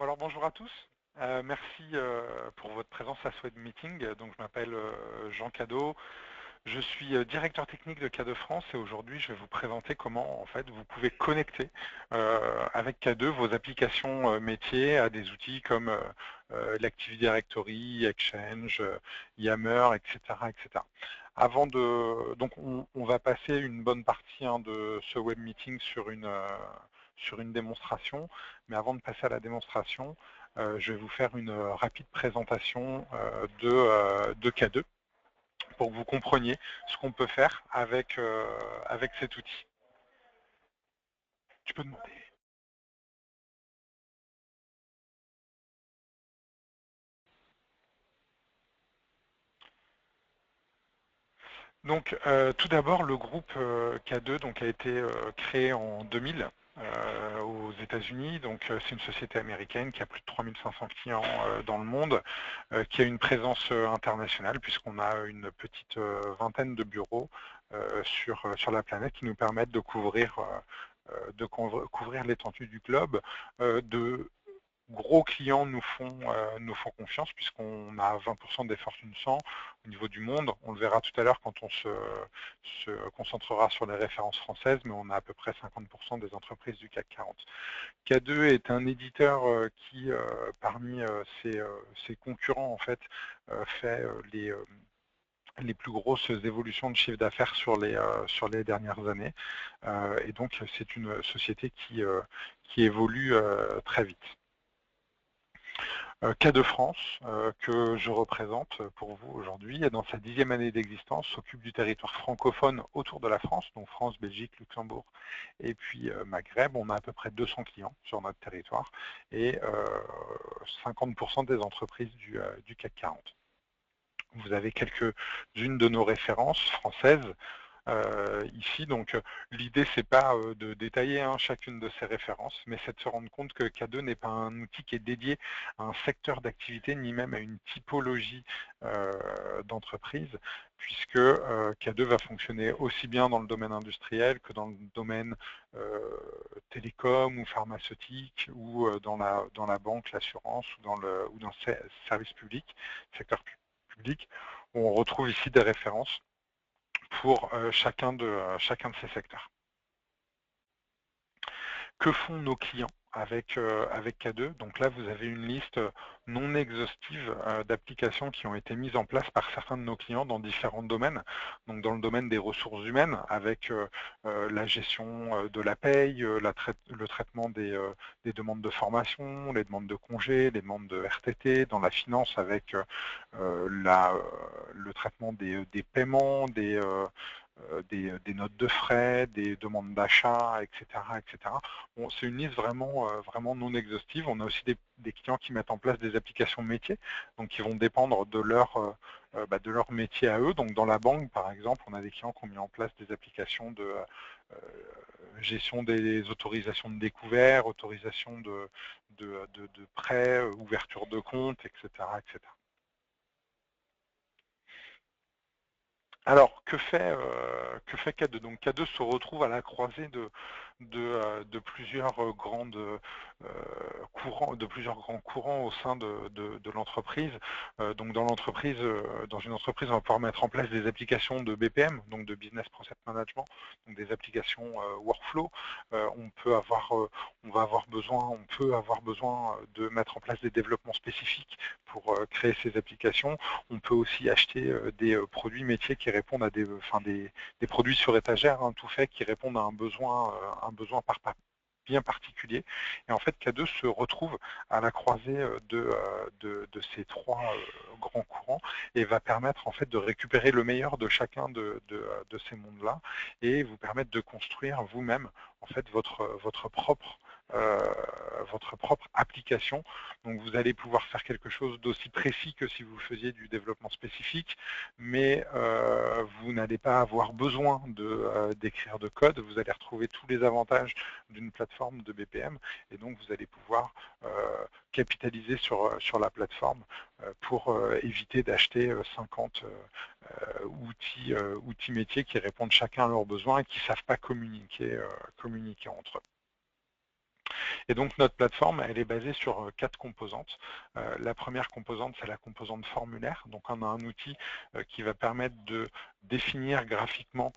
Alors bonjour à tous. Merci pour votre présence à ce web meeting. Donc je m'appelle Jean Cadeau. Je suis directeur technique de K2 France et aujourd'hui je vais vous présenter comment en fait vous pouvez connecter avec K2 vos applications métiers à des outils comme l'Active Directory, Exchange, Yammer, etc., etc. Donc on va passer une bonne partie de ce web meeting sur une démonstration, mais avant de passer à la démonstration, je vais vous faire une rapide présentation de K2 pour que vous compreniez ce qu'on peut faire avec cet outil. Tu peux demander. Donc, tout d'abord, le groupe K2 donc, a été créé en 2000 aux États-Unis. Donc, c'est une société américaine qui a plus de 3500 clients dans le monde, qui a une présence internationale puisqu'on a une petite vingtaine de bureaux sur la planète qui nous permettent de couvrir l'étendue du globe. De gros clients nous font confiance puisqu'on a 20% des Fortune 100 au niveau du monde. On le verra tout à l'heure quand on se concentrera sur les références françaises, mais on a à peu près 50% des entreprises du CAC 40. K2 est un éditeur qui, parmi ses concurrents, en fait, fait les plus grosses évolutions de chiffre d'affaires sur les dernières années. Et donc, c'est une société qui évolue très vite. K2 France, que je représente pour vous aujourd'hui, et dans sa 10e année d'existence, s'occupe du territoire francophone autour de la France, donc France, Belgique, Luxembourg et puis Maghreb. On a à peu près 200 clients sur notre territoire et 50% des entreprises du CAC 40. Vous avez quelques-unes de nos références françaises ici. Donc l'idée, c'est pas de détailler chacune de ces références, mais c'est de se rendre compte que K2 n'est pas un outil qui est dédié à un secteur d'activité, ni même à une typologie d'entreprise, puisque K2 va fonctionner aussi bien dans le domaine industriel que dans le domaine télécom ou pharmaceutique, ou dans la banque, l'assurance, ou dans le service public, secteur public. On retrouve ici des références pour chacun de ces secteurs. Que font nos clients avec K2? Donc là, vous avez une liste non exhaustive d'applications qui ont été mises en place par certains de nos clients dans différents domaines. Donc dans le domaine des ressources humaines, avec la gestion de la paye, le traitement des demandes de formation, les demandes de congés, les demandes de RTT, dans la finance avec le traitement des paiements, des notes de frais, des demandes d'achat, etc., etc. Bon, c'est une liste vraiment non exhaustive. On a aussi des clients qui mettent en place des applications métiers, donc qui vont dépendre de leur métier à eux. Donc dans la banque, par exemple, on a des clients qui ont mis en place des applications de gestion des autorisations de découvert, autorisation de prêts, ouverture de compte, etc., etc. Alors, que fait K2? Donc K2 se retrouve à la croisée de plusieurs grands courants au sein de l'entreprise. Donc dans une entreprise, on va pouvoir mettre en place des applications de BPM, donc de Business Process Management, donc des applications workflow. On peut avoir besoin de mettre en place des développements spécifiques pour créer ces applications. On peut aussi acheter des produits métiers qui répondent à des produits sur étagère, tout fait, qui répondent à un besoin bien particulier. Et en fait, K2 se retrouve à la croisée de ces trois grands courants et va permettre en fait de récupérer le meilleur de chacun de ces mondes-là et vous permettre de construire vous-même en fait votre propre application. Donc vous allez pouvoir faire quelque chose d'aussi précis que si vous faisiez du développement spécifique, mais vous n'allez pas avoir besoin d'écrire de code. Vous allez retrouver tous les avantages d'une plateforme de BPM et donc vous allez pouvoir capitaliser sur la plateforme pour éviter d'acheter 50 outils métiers qui répondent chacun à leurs besoins et qui ne savent pas communiquer entre eux. Et donc notre plateforme, elle est basée sur 4 composantes. La première composante, c'est la composante formulaire. Donc on a un outil qui va permettre de définir graphiquement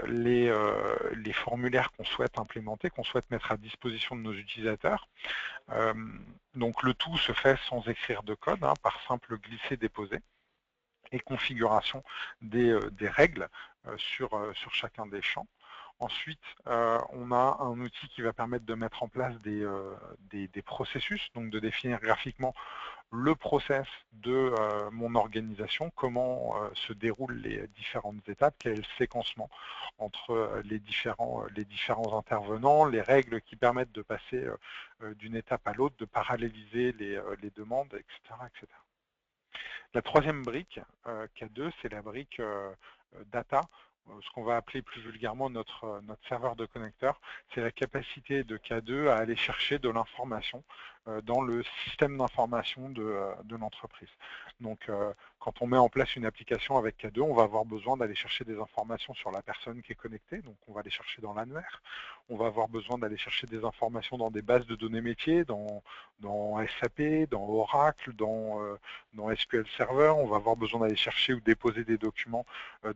les formulaires qu'on souhaite implémenter, qu'on souhaite mettre à disposition de nos utilisateurs. Donc le tout se fait sans écrire de code, hein, par simple glisser-déposer et configuration des règles sur chacun des champs. Ensuite, on a un outil qui va permettre de mettre en place des processus, donc de définir graphiquement le process de mon organisation, comment se déroulent les différentes étapes, quel est le séquencement entre les différents intervenants, les règles qui permettent de passer d'une étape à l'autre, de paralléliser les demandes, etc., etc. La troisième brique, K2, c'est la brique data, ce qu'on va appeler plus vulgairement notre serveur de connecteur. C'est la capacité de K2 à aller chercher de l'information dans le système d'information de l'entreprise. Donc, quand on met en place une application avec K2, on va avoir besoin d'aller chercher des informations sur la personne qui est connectée, donc on va les chercher dans l'annuaire. On va avoir besoin d'aller chercher des informations dans des bases de données métiers, dans SAP, dans Oracle, dans SQL Server. On va avoir besoin d'aller chercher ou déposer des documents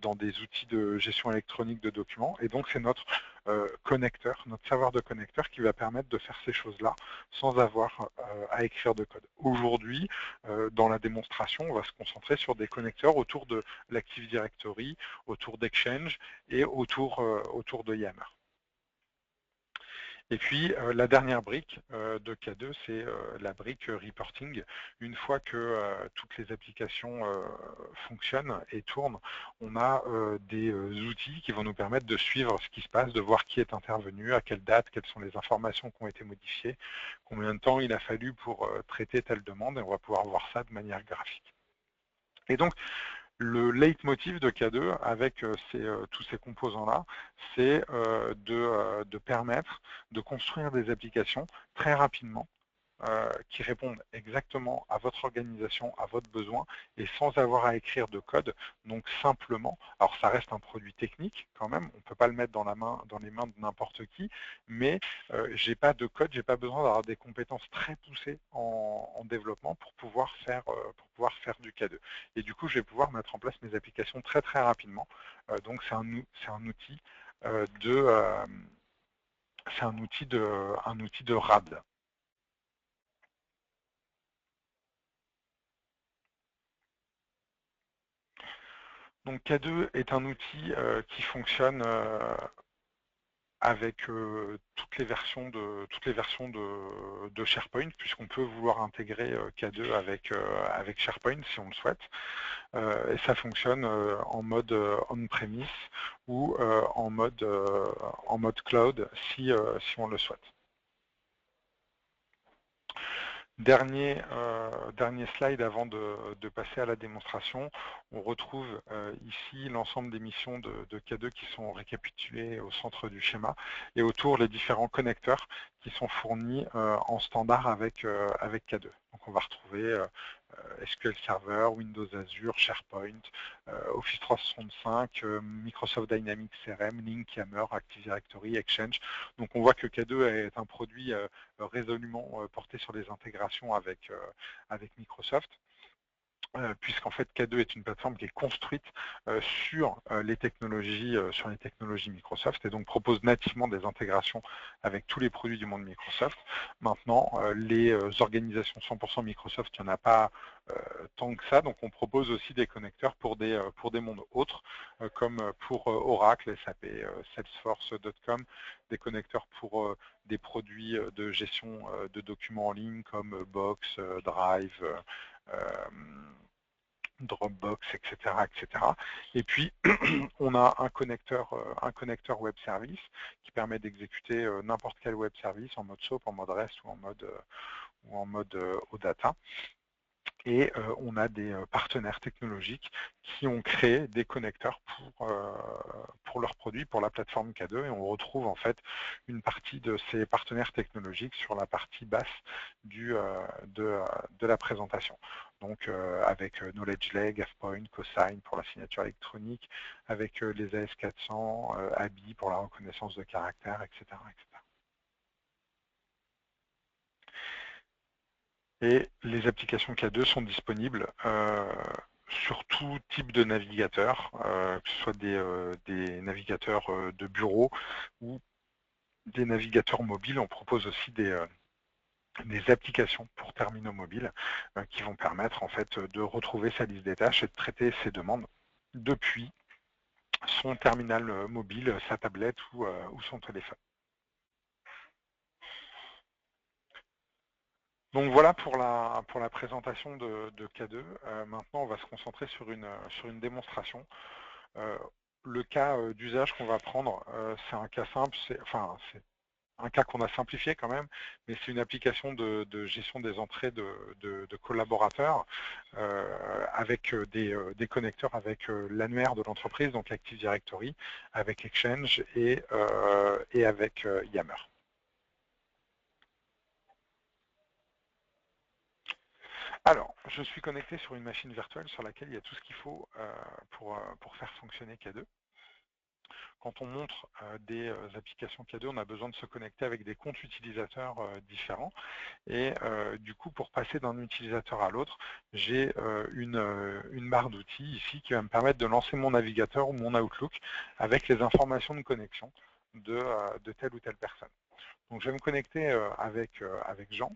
dans des outils de gestion électronique de documents. Et donc, c'est notre connecteur, notre serveur de connecteur qui va permettre de faire ces choses-là sans avoir à écrire de code. Aujourd'hui, dans la démonstration, on va se concentrer sur des connecteurs autour de l'Active Directory, autour d'Exchange et autour de Yammer. Et puis, la dernière brique de K2, c'est la brique reporting. Une fois que toutes les applications fonctionnent et tournent, on a des outils qui vont nous permettre de suivre ce qui se passe, de voir qui est intervenu, à quelle date, quelles sont les informations qui ont été modifiées, combien de temps il a fallu pour traiter telle demande, et on va pouvoir voir ça de manière graphique. Et donc, le leitmotiv de K2 avec tous ces composants-là, c'est de permettre de construire des applications très rapidement qui répondent exactement à votre organisation, à votre besoin, et sans avoir à écrire de code. Donc simplement, alors ça reste un produit technique quand même, on ne peut pas le mettre dans les mains de n'importe qui, mais j'ai pas de code, j'ai pas besoin d'avoir des compétences très poussées en développement pour pouvoir faire du K2. Et du coup, je vais pouvoir mettre en place mes applications très très rapidement. Donc c'est un outil de RAD. Donc K2 est un outil qui fonctionne avec toutes les versions de SharePoint, puisqu'on peut vouloir intégrer K2 avec SharePoint si on le souhaite. Et ça fonctionne en mode on-premise ou en mode cloud si on le souhaite. Dernier slide avant de passer à la démonstration. On retrouve ici l'ensemble des missions de K2 qui sont récapitulées au centre du schéma et autour les différents connecteurs qui sont fournis en standard avec K2. Donc on va retrouver SQL Server, Windows Azure, SharePoint, Office 365, Microsoft Dynamics CRM, Link, Yammer, Active Directory, Exchange. Donc on voit que K2 est un produit résolument porté sur les intégrations avec Microsoft. Puisqu'en fait K2 est une plateforme qui est construite sur les technologies Microsoft et donc propose nativement des intégrations avec tous les produits du monde Microsoft. Maintenant, les organisations 100% Microsoft, il n'y en a pas tant que ça, donc on propose aussi des connecteurs pour des mondes autres, comme pour Oracle, SAP, Salesforce.com, des connecteurs pour des produits de gestion de documents en ligne comme Box, Drive, Dropbox, etc., etc. Et puis, on a un connecteur web service qui permet d'exécuter n'importe quel web service en mode SOAP, en mode REST ou en mode OData. Et on a des partenaires technologiques qui ont créé des connecteurs pour leurs produits, pour la plateforme K2, et on retrouve en fait une partie de ces partenaires technologiques sur la partie basse de la présentation. Donc avec Knowledge Lake, AvePoint, Cosign pour la signature électronique, avec les AS400, ABI pour la reconnaissance de caractère, etc., etc. Et les applications K2 sont disponibles sur tout type de navigateur, que ce soit des navigateurs de bureau ou des navigateurs mobiles. On propose aussi des applications pour terminaux mobiles qui vont permettre en fait de retrouver sa liste des tâches et de traiter ses demandes depuis son terminal mobile, sa tablette ou son téléphone. Donc voilà pour la présentation de K2. Maintenant, on va se concentrer sur une démonstration. Le cas d'usage qu'on va prendre, c'est un cas simple, c'est un cas qu'on a simplifié quand même, mais c'est une application de gestion des entrées de collaborateurs avec des connecteurs avec l'annuaire de l'entreprise, donc Active Directory, avec Exchange et avec Yammer. Alors, je suis connecté sur une machine virtuelle sur laquelle il y a tout ce qu'il faut pour faire fonctionner K2. Quand on montre des applications K2, on a besoin de se connecter avec des comptes utilisateurs différents. Et du coup, pour passer d'un utilisateur à l'autre, j'ai une barre d'outils ici qui va me permettre de lancer mon navigateur ou mon Outlook avec les informations de connexion de telle ou telle personne. Donc, je vais me connecter avec Jean.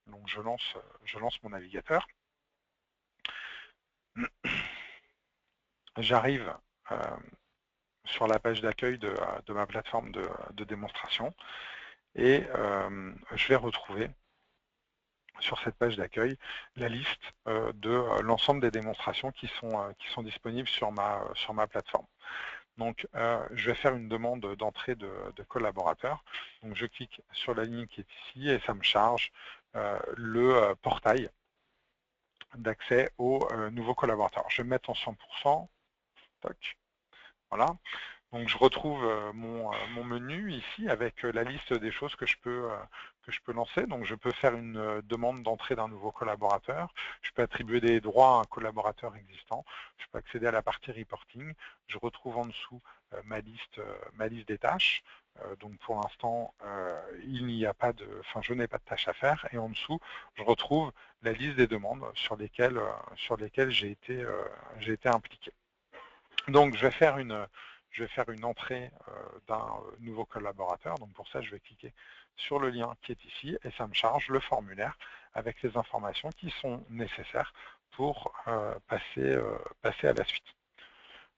Donc, je lance mon navigateur. J'arrive sur la page d'accueil de ma plateforme de démonstration et je vais retrouver sur cette page d'accueil la liste de l'ensemble des démonstrations qui sont disponibles sur ma plateforme. Donc, je vais faire une demande d'entrée de collaborateurs. Donc, je clique sur la ligne qui est ici et ça me charge le portail d'accès aux nouveaux collaborateurs. Je vais me mettre en 100%. Toc. Voilà. Donc je retrouve mon menu ici avec la liste des choses que je peux lancer. Donc je peux faire une demande d'entrée d'un nouveau collaborateur. Je peux attribuer des droits à un collaborateur existant. Je peux accéder à la partie reporting. Je retrouve en dessous ma liste des tâches. Donc pour l'instant, il n'y a pas je n'ai pas de tâches à faire. Et en dessous, je retrouve la liste des demandes sur lesquelles j'ai été impliqué. Donc je vais faire une entrée d'un nouveau collaborateur. Donc pour ça, je vais cliquer sur le lien qui est ici et ça me charge le formulaire avec les informations qui sont nécessaires pour passer à la suite.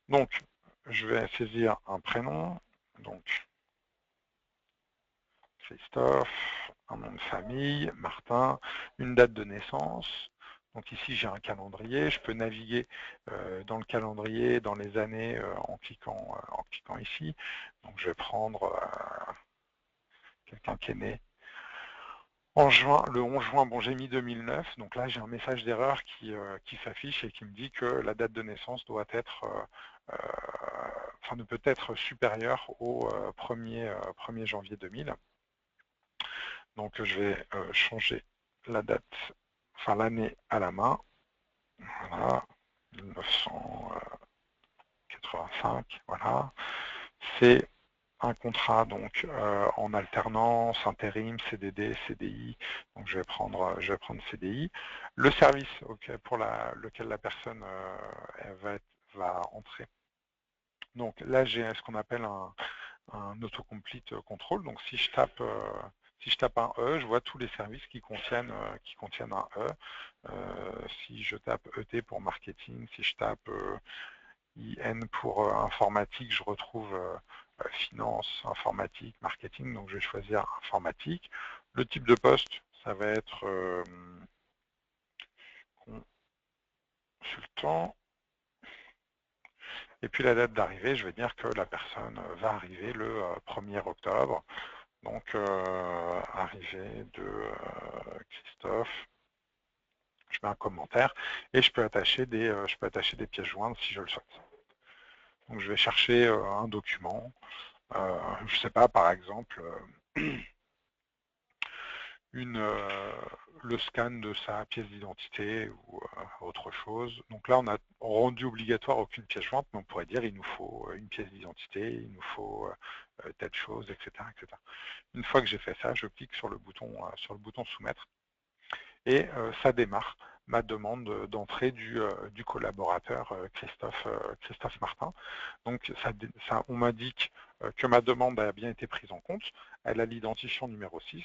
Donc, je vais saisir un prénom, donc Christophe, un nom de famille, Martin, une date de naissance. Donc ici, j'ai un calendrier. Je peux naviguer dans le calendrier, dans les années, en cliquant ici. Donc je vais prendre quelqu'un qui est né en juin, le 11 juin. Bon, j'ai mis 2009. Donc là, j'ai un message d'erreur qui s'affiche et qui me dit que la date de naissance doit être, ne peut être supérieure au 1er janvier 2000. Donc je vais changer la date, l'année à la main. Voilà, 1985, voilà. C'est un contrat donc en alternance, intérim, CDD, CDI. Donc je vais prendre CDI. Le service pour lequel la personne va entrer. Donc là j'ai ce qu'on appelle un autocomplete control. Donc si je tape un E, je vois tous les services qui contiennent un E. Si je tape ET pour marketing, si je tape IN pour informatique, je retrouve finance, informatique, marketing. Donc je vais choisir informatique. Le type de poste, ça va être consultant. Et puis la date d'arrivée, je vais dire que la personne va arriver le 1er octobre. Donc, arrivée de Christophe, je mets un commentaire et je peux attacher des pièces jointes si je le souhaite. Donc, je vais chercher un document, je ne sais pas, par exemple, le scan de sa pièce d'identité ou autre chose. Donc là, on a rendu obligatoire aucune pièce jointe, mais on pourrait dire il nous faut une pièce d'identité, il nous faut telle chose, etc., etc. Une fois que j'ai fait ça, je clique sur le bouton soumettre. et ça démarre ma demande d'entrée du collaborateur Christophe Martin. Donc on m'indique que ma demande a bien été prise en compte, elle a l'identifiant numéro 6,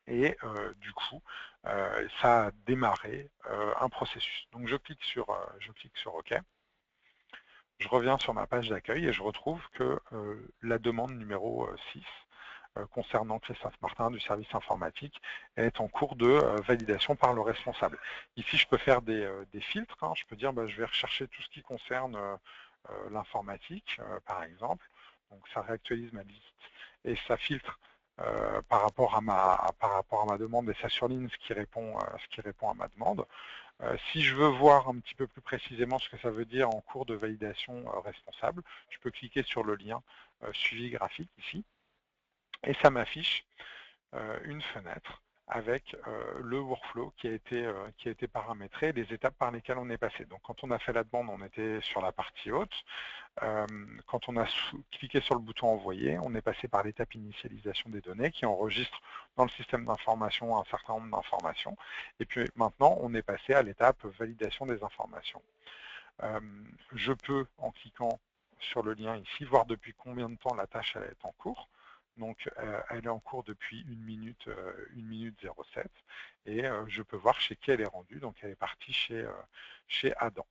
et du coup, ça a démarré un processus. Donc je clique sur OK. Je reviens sur ma page d'accueil et je retrouve que la demande numéro 6 concernant Christophe Martin du service informatique est en cours de validation par le responsable. Ici, je peux faire des filtres. Je peux dire je vais rechercher tout ce qui concerne l'informatique, par exemple. Donc ça réactualise ma liste et ça filtre par rapport à ma demande et ça surligne ce qui répond à ma demande. Si je veux voir un petit peu plus précisément ce que ça veut dire en cours de validation responsable, je peux cliquer sur le lien suivi graphique ici et ça m'affiche une fenêtre avec le workflow qui a été paramétré, les étapes par lesquelles on est passé. Donc quand on a fait la demande, on était sur la partie haute. Quand on a cliqué sur le bouton envoyer, on est passé par l'étape initialisation des données qui enregistre dans le système d'information un certain nombre d'informations. Et puis maintenant, on est passé à l'étape validation des informations. Je peux, en cliquant sur le lien ici, voir depuis combien de temps la tâche elle est en cours. Donc elle est en cours depuis 1 minute 07 et je peux voir chez qui elle est rendue. Donc elle est partie chez Adam.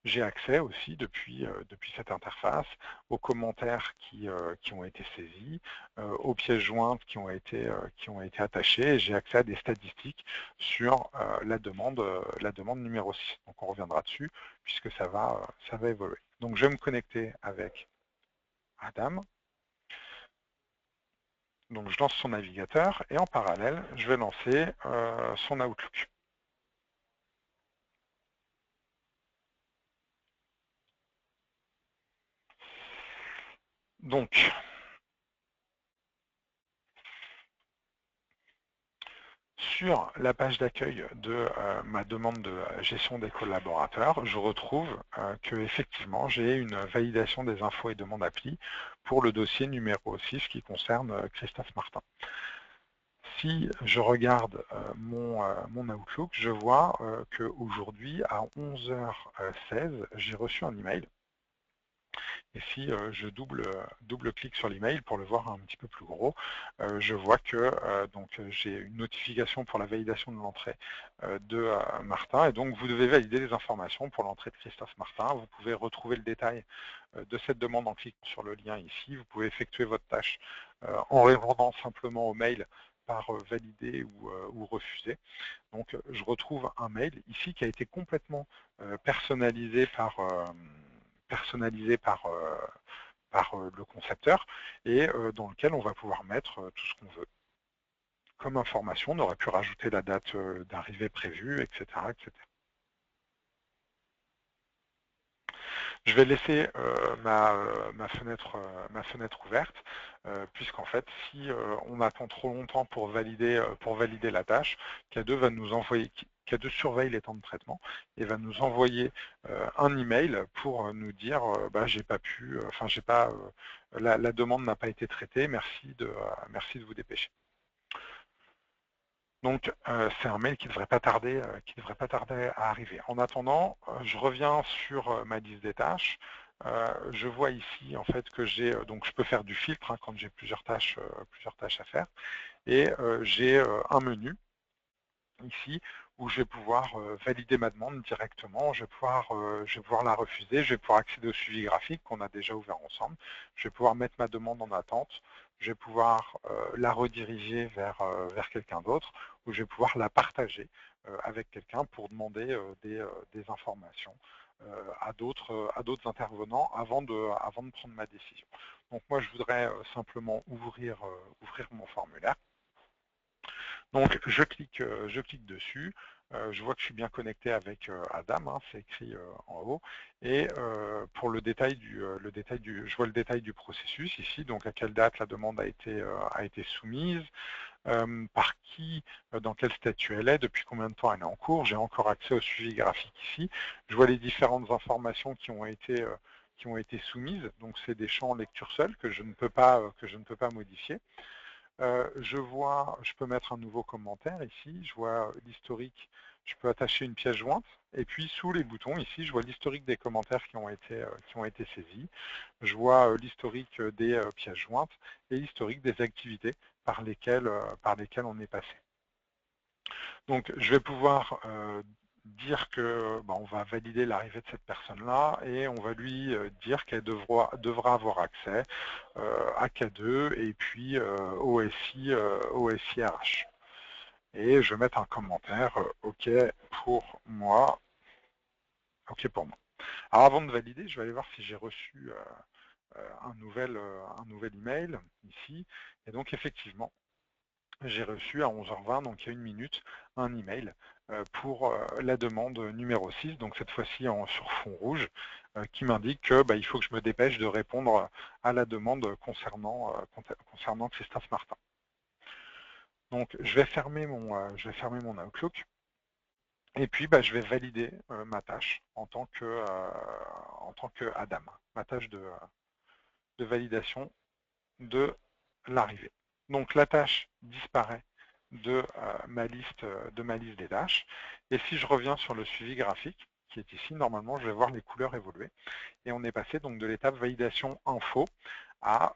J'ai accès aussi depuis cette interface aux commentaires qui ont été saisis, aux pièces jointes qui ont été attachées, et j'ai accès à des statistiques sur la demande numéro 6. Donc on reviendra dessus puisque ça va évoluer. Donc je vais me connecter avec Adam. Donc je lance son navigateur et en parallèle, je vais lancer son Outlook. Donc, sur la page d'accueil de ma demande de gestion des collaborateurs, je retrouve que effectivement j'ai une validation des infos et demandes appli pour le dossier numéro 6 qui concerne Christophe Martin. Si je regarde mon Outlook, je vois qu'aujourd'hui à 11h16, j'ai reçu un email. Et si je double-clique sur l'email pour le voir un petit peu plus gros, je vois que j'ai une notification pour la validation de l'entrée de Martin. Et donc, vous devez valider les informations pour l'entrée de Christophe Martin. Vous pouvez retrouver le détail de cette demande en cliquant sur le lien ici. Vous pouvez effectuer votre tâche en répondant simplement au mail par valider ou refuser. Donc, je retrouve un mail ici qui a été complètement personnalisé par le concepteur et dans lequel on va pouvoir mettre tout ce qu'on veut. Comme information, on aurait pu rajouter la date d'arrivée prévue, etc., etc. Je vais laisser ma fenêtre ouverte, puisqu'en fait, si on attend trop longtemps pour valider la tâche, K2 va nous envoyer, K2 surveille les temps de traitement et va nous envoyer un email pour nous dire j'ai pas pu, la demande n'a pas été traitée, merci de vous dépêcher. Donc c'est un mail qui ne devrait pas tarder à arriver. En attendant, je reviens sur ma liste des tâches. Je vois ici en fait que j'ai donc je peux faire du filtre quand j'ai plusieurs tâches à faire, et j'ai un menu ici où je vais pouvoir valider ma demande directement, je vais pouvoir la refuser, je vais pouvoir accéder au suivi graphique qu'on a déjà ouvert ensemble, je vais pouvoir mettre ma demande en attente, je vais pouvoir la rediriger vers quelqu'un d'autre, ou je vais pouvoir la partager avec quelqu'un pour demander des informations à d'autres intervenants avant de prendre ma décision. Donc moi je voudrais simplement ouvrir mon formulaire. Donc je clique dessus, je vois que je suis bien connecté avec Adam, c'est écrit en haut, et pour le détail je vois le détail du processus ici, donc à quelle date la demande a été soumise, par qui, dans quel statut elle est, depuis combien de temps elle est en cours. J'ai encore accès au suivi graphique ici. Je vois les différentes informations qui ont été soumises, donc c'est des champs en lecture seule que je ne peux pas modifier. Je peux mettre un nouveau commentaire ici, je vois l'historique, je peux attacher une pièce jointe, et puis sous les boutons, ici, je vois l'historique des commentaires qui ont été saisis, je vois l'historique des pièces jointes et l'historique des activités par lesquelles on est passé. Donc, je vais pouvoir dire que on va valider l'arrivée de cette personne-là et on va lui dire qu'elle devra avoir accès à K2 et puis au SI RH. Et je vais mettre un commentaire OK pour moi. OK pour moi. Alors avant de valider, je vais aller voir si j'ai reçu un nouvel email ici. Et donc effectivement, j'ai reçu à 11h20, donc il y a une minute, un email pour la demande numéro 6, donc cette fois-ci sur fond rouge, qui m'indique que il faut que je me dépêche de répondre à la demande concernant Christophe Martin. Donc je vais fermer mon Outlook et puis je vais valider ma tâche en tant que Adam, ma tâche de validation de l'arrivée. Donc la tâche disparaît de ma liste des tâches. Et si je reviens sur le suivi graphique, qui est ici, normalement, je vais voir les couleurs évoluer. Et on est passé donc de l'étape validation info à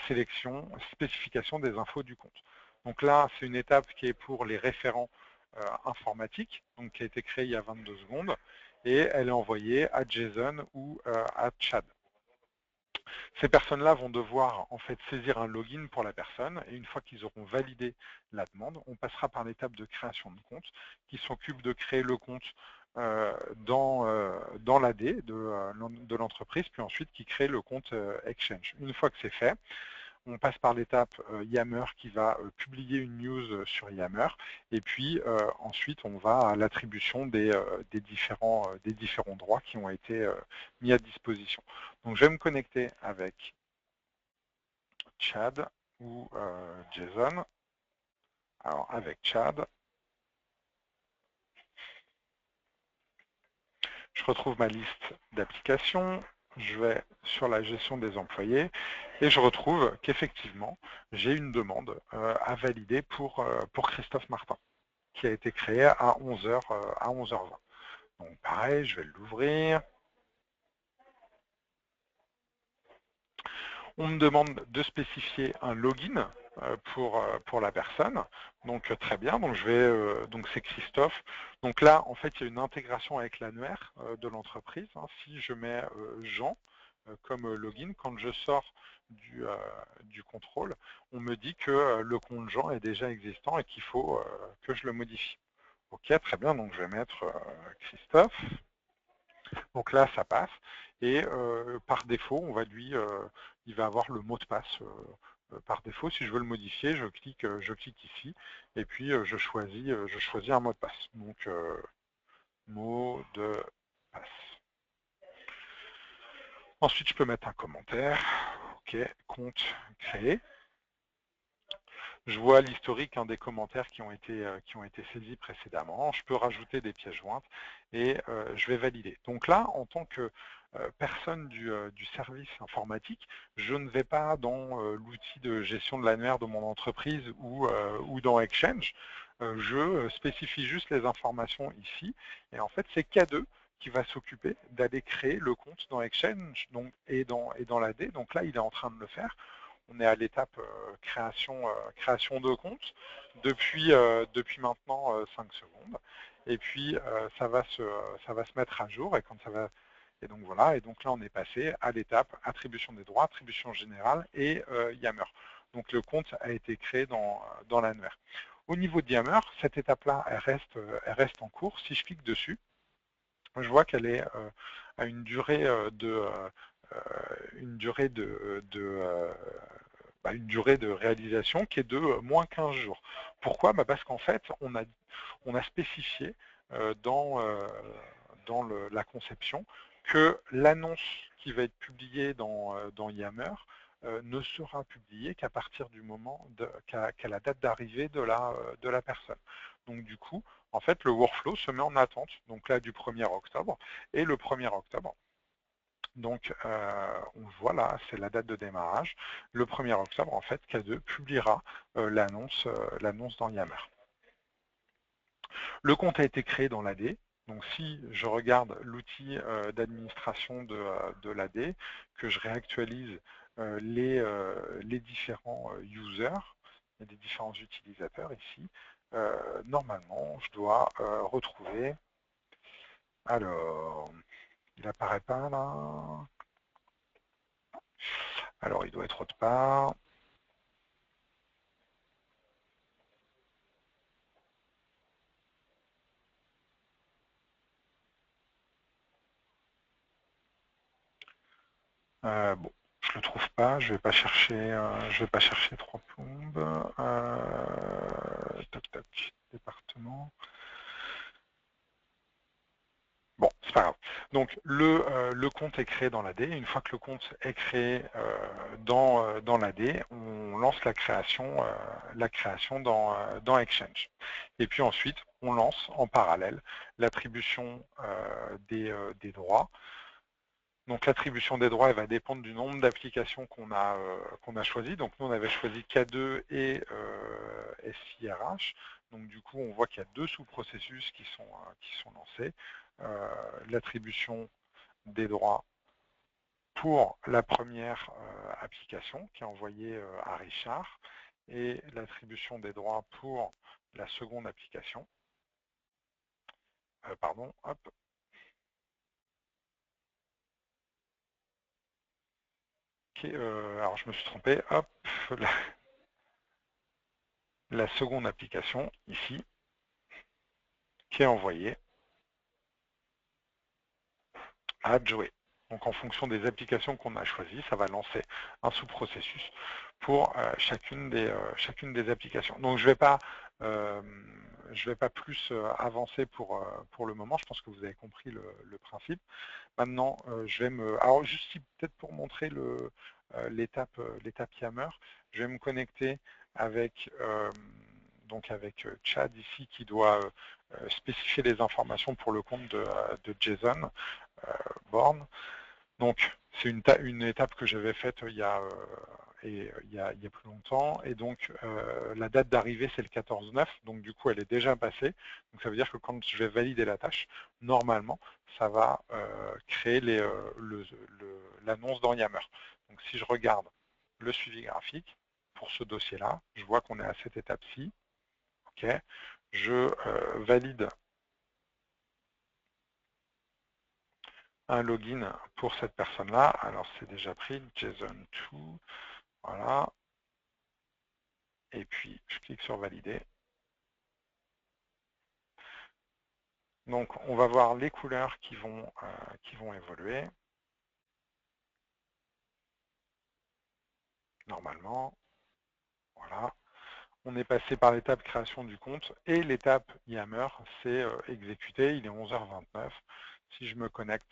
sélection, spécification des infos du compte. Donc là, c'est une étape qui est pour les référents informatiques, donc qui a été créée il y a 22 secondes, et elle est envoyée à Jason ou à Chad. Ces personnes-là vont devoir en fait saisir un login pour la personne et une fois qu'ils auront validé la demande, on passera par l'étape de création de compte qui s'occupe de créer le compte dans l'AD de l'entreprise, puis ensuite qui crée le compte Exchange. Une fois que c'est fait, on passe par l'étape Yammer qui va publier une news sur Yammer et puis ensuite on va à l'attribution des différents droits qui ont été mis à disposition. Donc je vais me connecter avec Chad ou Jason. Alors avec Chad, je retrouve ma liste d'applications, je vais sur la gestion des employés et je retrouve qu'effectivement, j'ai une demande à valider pour Christophe Martin, qui a été créé à 11h20. Donc pareil, je vais l'ouvrir. On me demande de spécifier un login pour la personne. Donc très bien, donc donc c'est Christophe. Donc là, en fait, il y a une intégration avec l'annuaire de l'entreprise. Si je mets Jean comme login, quand je sors du contrôle, on me dit que le compte Jean est déjà existant et qu'il faut que je le modifie. Ok, très bien, donc je vais mettre Christophe. Donc là, ça passe. Et par défaut, il va avoir le mot de passe par défaut. Si je veux le modifier, je clique ici et puis je choisis un mot de passe. Donc mot de passe. Ensuite, je peux mettre un commentaire. OK, compte créé. Je vois l'historique des commentaires qui ont été saisis précédemment. Je peux rajouter des pièces jointes et je vais valider. Donc là, en tant que personne du service informatique, je ne vais pas dans l'outil de gestion de l'annuaire de mon entreprise ou dans Exchange. Je spécifie juste les informations ici. Et en fait, c'est K2 qui va s'occuper d'aller créer le compte dans Exchange et dans l'AD. Donc là, il est en train de le faire. On est à l'étape création de compte depuis maintenant 5 secondes. Et puis ça va se mettre à jour et quand ça va. Et donc voilà, et donc là on est passé à l'étape attribution des droits, attribution générale et Yammer. Donc le compte a été créé dans l'annuaire. Au niveau de Yammer, cette étape-là, elle reste en cours. Si je clique dessus, je vois qu'elle est à une durée de réalisation qui est de moins 15 jours. Pourquoi? Parce qu'en fait, on a spécifié dans la conception que l'annonce qui va être publiée dans Yammer ne sera publiée qu'à partir du moment qu'à la date d'arrivée de la personne. Donc du coup, en fait, le workflow se met en attente, donc là du 1er octobre, et le 1er octobre, Donc, on le voit là, c'est la date de démarrage. Le 1er octobre, en fait, K2 publiera l'annonce dans Yammer. Le compte a été créé dans l'AD. Donc, si je regarde l'outil d'administration de l'AD, que je réactualise les différents users, et des différents utilisateurs ici, normalement, je dois retrouver... Alors, il apparaît pas là. Alors, il doit être autre part. Bon, je le trouve pas. Je vais pas chercher trois plombes. Toc toc. Département. Bon, c'est pas grave. Donc le compte est créé dans l'AD. Une fois que le compte est créé dans l'AD, on lance la création dans Exchange. Et puis ensuite, on lance en parallèle l'attribution des droits. Donc l'attribution des droits, elle va dépendre du nombre d'applications qu'on a choisi. Donc nous, on avait choisi K2 et SIRH. Donc du coup, on voit qu'il y a deux sous-processus qui sont lancés. L'attribution des droits pour la première application qui est envoyée à Richard et l'attribution des droits pour la seconde application. Pardon, hop. Alors je me suis trompé, hop, la seconde application ici qui est envoyée à Joey. Donc en fonction des applications qu'on a choisies, ça va lancer un sous-processus pour chacune des applications. Donc je vais pas plus avancer pour le moment. Je pense que vous avez compris le principe. Maintenant, je vais me... Alors juste peut-être pour montrer l'étape Yammer, je vais me connecter avec Chad ici qui doit spécifier les informations pour le compte de Jason Bourne. Donc c'est une étape que j'avais faite il y a plus longtemps, et donc la date d'arrivée c'est le 14/9, donc du coup elle est déjà passée, donc ça veut dire que quand je vais valider la tâche, normalement ça va créer l'annonce dans Yammer. Donc si je regarde le suivi graphique pour ce dossier-là, je vois qu'on est à cette étape-ci. Ok, je valide un login pour cette personne-là. Alors c'est déjà pris, JSON2, voilà. Et puis je clique sur valider. Donc on va voir les couleurs qui vont évoluer. Normalement, voilà. On est passé par l'étape création du compte et l'étape Yammer, c'est exécuté. Il est 11h29. Si je me connecte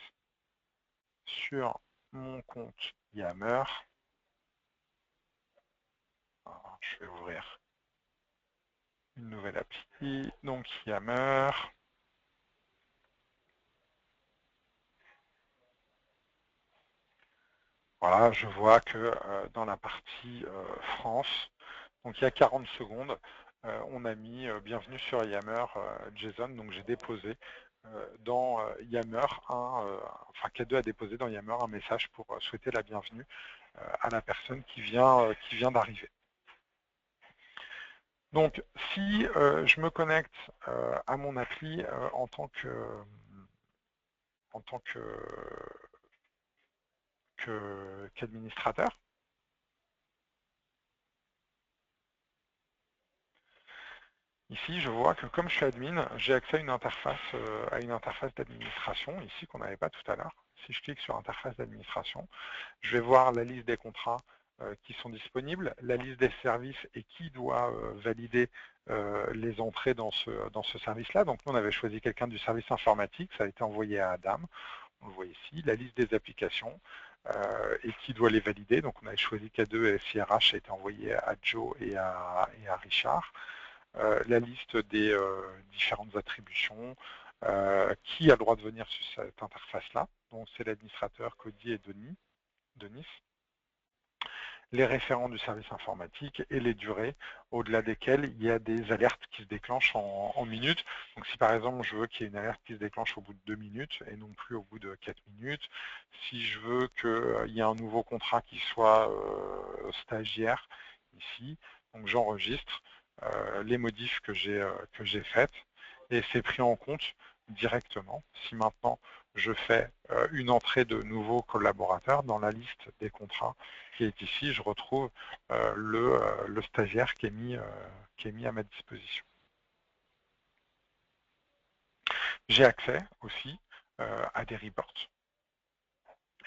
sur mon compte Yammer, je vais ouvrir une nouvelle appli, donc Yammer. Voilà, je vois que dans la partie France, donc il y a 40 secondes, on a mis bienvenue sur Yammer JSON, donc j'ai déposé dans Yammer enfin K2 a déposé dans Yammer un message pour souhaiter la bienvenue à la personne qui vient d'arriver. Donc si je me connecte à mon appli en tant qu'administrateur, ici, je vois que comme je suis admin, j'ai accès à une interface d'administration, ici qu'on n'avait pas tout à l'heure. Si je clique sur interface d'administration, je vais voir la liste des contrats qui sont disponibles, la liste des services et qui doit valider les entrées dans ce service-là. Donc nous, on avait choisi quelqu'un du service informatique, ça a été envoyé à Adam, on le voit ici, la liste des applications et qui doit les valider. Donc on avait choisi K2 et SIRH, ça a été envoyé à Joe et à Richard. La liste des différentes attributions, qui a le droit de venir sur cette interface-là. Donc c'est l'administrateur Cody et Denis, les référents du service informatique et les durées au-delà desquelles il y a des alertes qui se déclenchent en minutes. Donc si par exemple je veux qu'il y ait une alerte qui se déclenche au bout de 2 minutes et non plus au bout de 4 minutes, si je veux qu'il y ait un nouveau contrat qui soit stagiaire ici, donc j'enregistre les modifs que j'ai faites et c'est pris en compte directement. Si maintenant je fais une entrée de nouveaux collaborateurs dans la liste des contrats qui est ici, je retrouve le stagiaire qui est mis à ma disposition. J'ai accès aussi à des reports.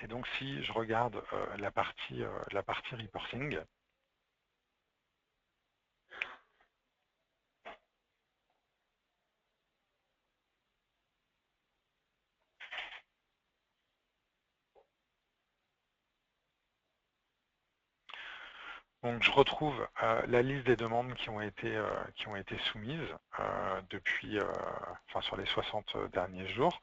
Et donc si je regarde la partie reporting, donc je retrouve la liste des demandes qui ont été soumises depuis, sur les 60 derniers jours.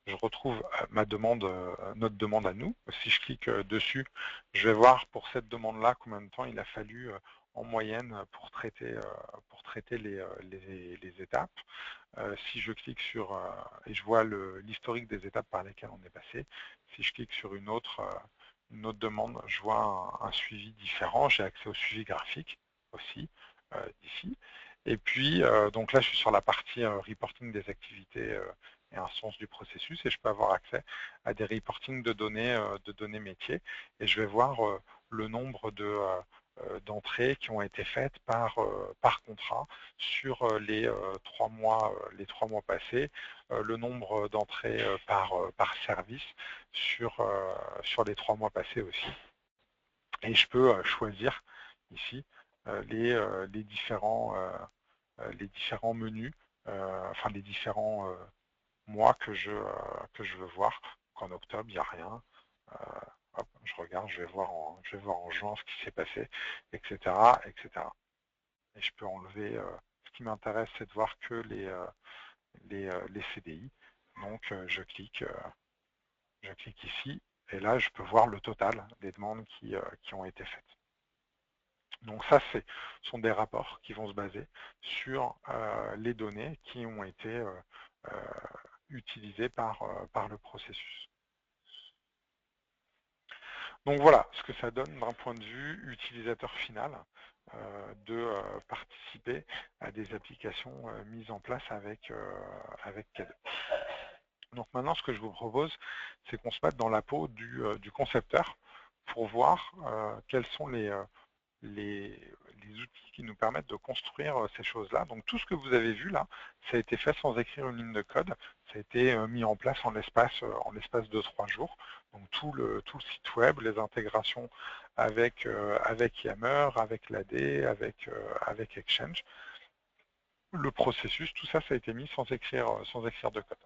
Je retrouve notre demande à nous. Si je clique dessus, je vais voir pour cette demande-là combien de temps il a fallu en moyenne pour traiter les étapes. Si je clique sur, et je vois l'historique des étapes par lesquelles on est passé, si je clique sur une autre demande, je vois un suivi différent. J'ai accès au suivi graphique aussi d'ici. Et puis, donc là, je suis sur la partie reporting des activités et instance du processus, et je peux avoir accès à des reporting de données métiers, et je vais voir le nombre d'entrées qui ont été faites par contrat sur les 3 mois passés, le nombre d'entrées par service sur les 3 mois passés aussi. Et je peux choisir ici les différents menus, les différents mois que je veux voir. Donc en octobre, il n'y a rien. Hop, je regarde, je vais voir en juin ce qui s'est passé, etc., etc. Et je peux enlever. Ce qui m'intéresse, c'est de voir que les CDI. Donc je clique ici, et là je peux voir le total des demandes qui ont été faites. Donc ça, sont des rapports qui vont se baser sur les données qui ont été utilisées par le processus. Donc voilà ce que ça donne d'un point de vue utilisateur final de participer à des applications mises en place avec K2. Donc maintenant, ce que je vous propose, c'est qu'on se mette dans la peau du concepteur pour voir quels sont les outils qui nous permettent de construire ces choses-là. Donc tout ce que vous avez vu là, ça a été fait sans écrire une ligne de code. Ça a été mis en place en l'espace de 3 jours. Donc tout le site web, les intégrations avec Yammer, avec l'AD, avec Exchange. Le processus, tout ça, ça a été mis sans écrire de code.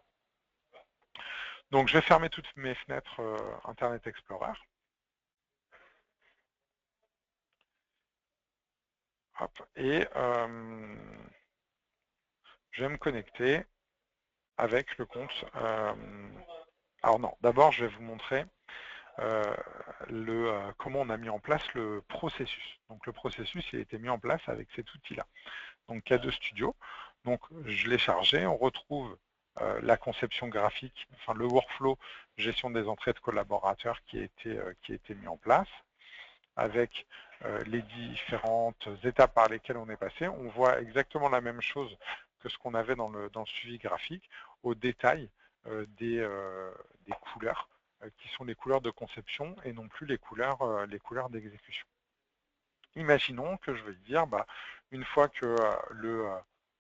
Donc je vais fermer toutes mes fenêtres Internet Explorer. Hop, et je vais me connecter avec le compte. Alors non, d'abord je vais vous montrer comment on a mis en place le processus. Donc le processus, il a été mis en place avec cet outil-là. Donc K2 Studio. Donc je l'ai chargé, on retrouve la conception graphique, enfin le workflow, gestion des entrées de collaborateurs qui a été mis en place, avec les différentes étapes par lesquelles on est passé. On voit exactement la même chose que ce qu'on avait dans le suivi graphique, au détail des couleurs, qui sont les couleurs de conception et non plus les couleurs d'exécution. Imaginons que je vais dire, une fois que le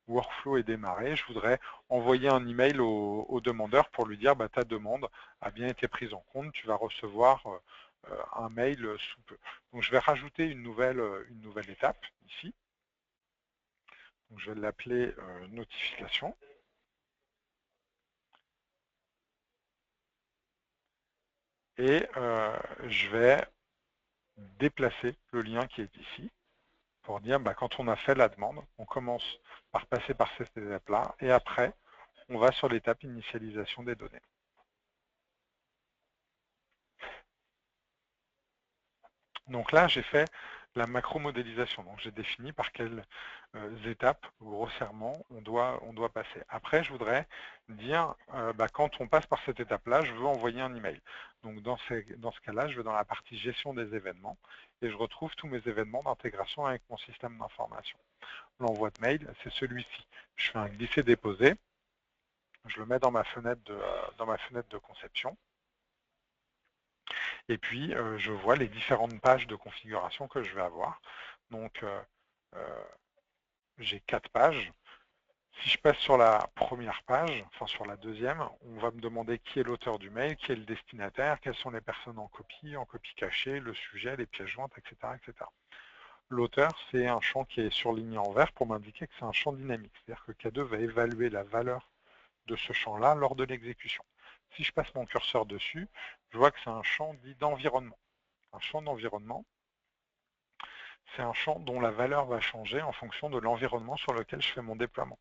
workflow est démarré, je voudrais envoyer un email au demandeur pour lui dire ta demande a bien été prise en compte, tu vas recevoir un mail sous peu. Donc je vais rajouter une nouvelle étape ici. Donc je vais l'appeler notification. Et je vais déplacer le lien qui est ici pour dire quand on a fait la demande, on commence par passer par cette étape-là et après on va sur l'étape initialisation des données. Donc là, j'ai fait la macro-modélisation. Donc j'ai défini par quelles étapes, grossièrement, on doit passer. Après, je voudrais dire, quand on passe par cette étape-là, je veux envoyer un email. Donc dans ce cas-là, je vais dans la partie gestion des événements et je retrouve tous mes événements d'intégration avec mon système d'information. L'envoi de mail, c'est celui-ci. Je fais un glisser-déposer, je le mets dans ma fenêtre de conception. Et puis, je vois les différentes pages de configuration que je vais avoir. Donc, j'ai 4 pages. Si je passe sur la première page, enfin sur la deuxième, on va me demander qui est l'auteur du mail, qui est le destinataire, quelles sont les personnes en copie cachée, le sujet, les pièces jointes, etc. etc. L'auteur, c'est un champ qui est surligné en vert pour m'indiquer que c'est un champ dynamique. C'est-à-dire que K2 va évaluer la valeur de ce champ-là lors de l'exécution. Si je passe mon curseur dessus, je vois que c'est un champ dit d'environnement. Un champ d'environnement, c'est un champ dont la valeur va changer en fonction de l'environnement sur lequel je fais mon déploiement.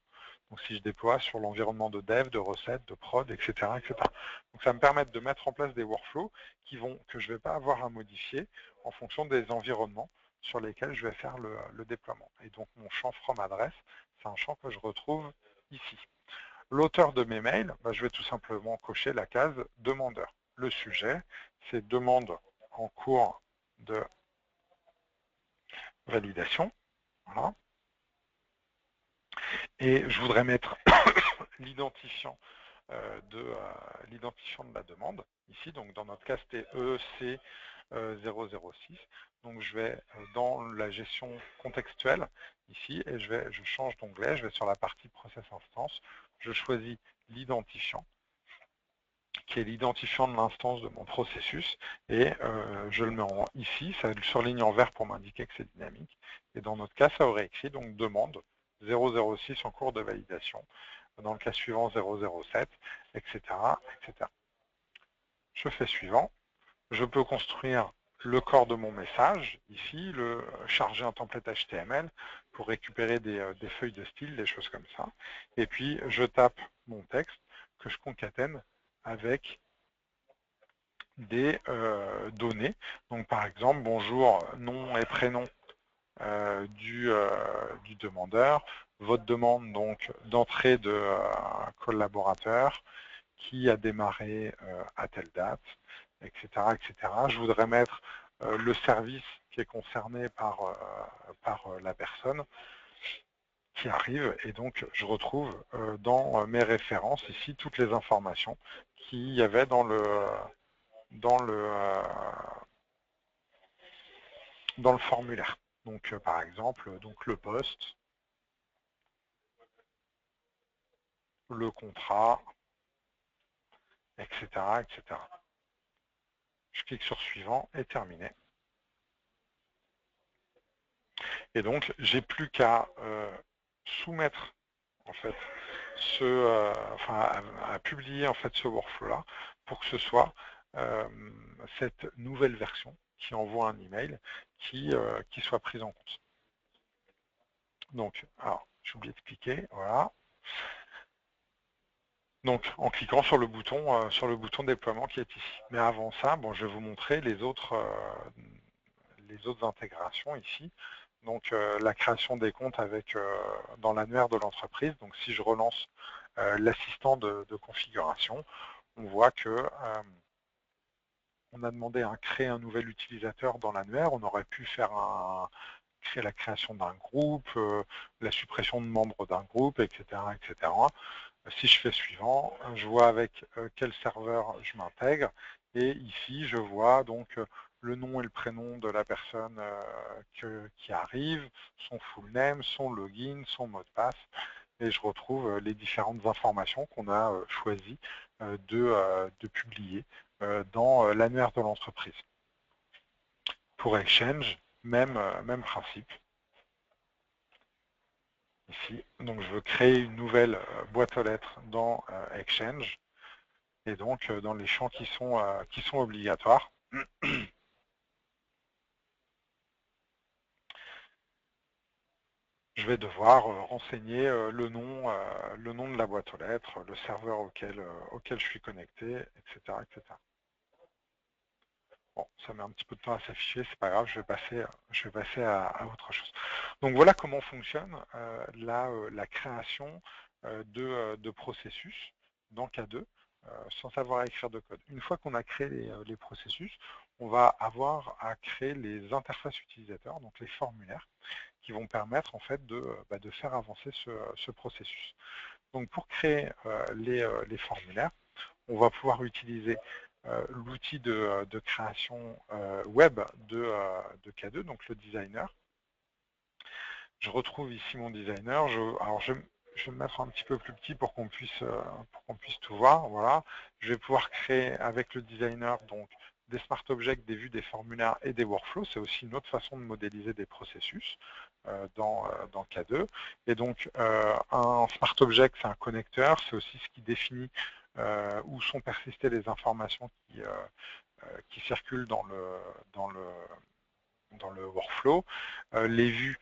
Donc si je déploie sur l'environnement de dev, de recettes, de prod, etc., etc. Donc ça me permet de mettre en place des workflows que je ne vais pas avoir à modifier en fonction des environnements sur lesquels je vais faire le déploiement. Et donc mon champ from adresse, c'est un champ que je retrouve ici. L'auteur de mes mails, je vais tout simplement cocher la case demandeur. Le sujet, c'est demande en cours de validation. Voilà. Et je voudrais mettre l'identifiant de la demande ici. Donc dans notre cas, c'était EC006. Donc je vais dans la gestion contextuelle ici et je change d'onglet. Je vais sur la partie process instance. Je choisis l'identifiant qui est l'identifiant de l'instance de mon processus, et je le mets ici, ça le surligne en vert pour m'indiquer que c'est dynamique, et dans notre cas, ça aurait écrit donc demande 006 en cours de validation, dans le cas suivant 007, etc., etc. Je fais suivant, je peux construire le corps de mon message, ici, charger un template HTML pour récupérer des feuilles de style, des choses comme ça, et puis je tape mon texte que je concatène avec des données. Donc par exemple, bonjour, nom et prénom du demandeur, votre demande donc d'entrée de collaborateur qui a démarré à telle date, etc., etc. Je voudrais mettre le service qui est concerné par la personne qui arrive, et donc je retrouve dans mes références ici toutes les informations qu'il y avait dans le formulaire. Donc par exemple, le poste, le contrat, etc., etc. Je clique sur suivant et terminé. Et donc j'ai plus qu'à soumettre en fait à publier en fait ce workflow là pour que ce soit cette nouvelle version qui envoie un email qui soit prise en compte. Donc, alors, j'ai oublié de cliquer, voilà. Donc, en cliquant sur le bouton déploiement qui est ici. Mais avant ça, je vais vous montrer les autres intégrations ici. Donc, la création des comptes dans l'annuaire de l'entreprise. Donc, si je relance l'assistant de configuration, on voit que on a demandé à créer un nouvel utilisateur dans l'annuaire. On aurait pu faire créer la création d'un groupe, la suppression de membres d'un groupe, etc., etc. Si je fais suivant, je vois avec quel serveur je m'intègre, et ici je vois donc le nom et le prénom de la personne qui arrive, son full name, son login, son mot de passe, et je retrouve les différentes informations qu'on a choisi de publier dans l'annuaire de l'entreprise. Pour Exchange, même principe. Ici, donc je veux créer une nouvelle boîte aux lettres dans Exchange, et donc dans les champs qui sont obligatoires. Je vais devoir renseigner le nom de la boîte aux lettres, le serveur auquel je suis connecté, etc., etc. Bon, ça met un petit peu de temps à s'afficher, c'est pas grave, je vais passer à autre chose. Donc voilà comment fonctionne la création de processus dans K2 sans savoir écrire de code. Une fois qu'on a créé les processus, on va avoir à créer les interfaces utilisateurs, donc les formulaires, qui vont permettre en fait de faire avancer ce processus. Donc pour créer les formulaires, on va pouvoir utiliser l'outil de création web de K2, donc le designer. Je retrouve ici mon designer. Alors je vais me mettre un petit peu plus petit pour qu'on puisse tout voir. Voilà. Je vais pouvoir créer avec le designer donc des smart objects, des vues, des formulaires et des workflows. C'est aussi une autre façon de modéliser des processus dans K2. Et donc un smart object, c'est un connecteur. C'est aussi ce qui définit où sont persistées les informations qui circulent dans le workflow. Les vues,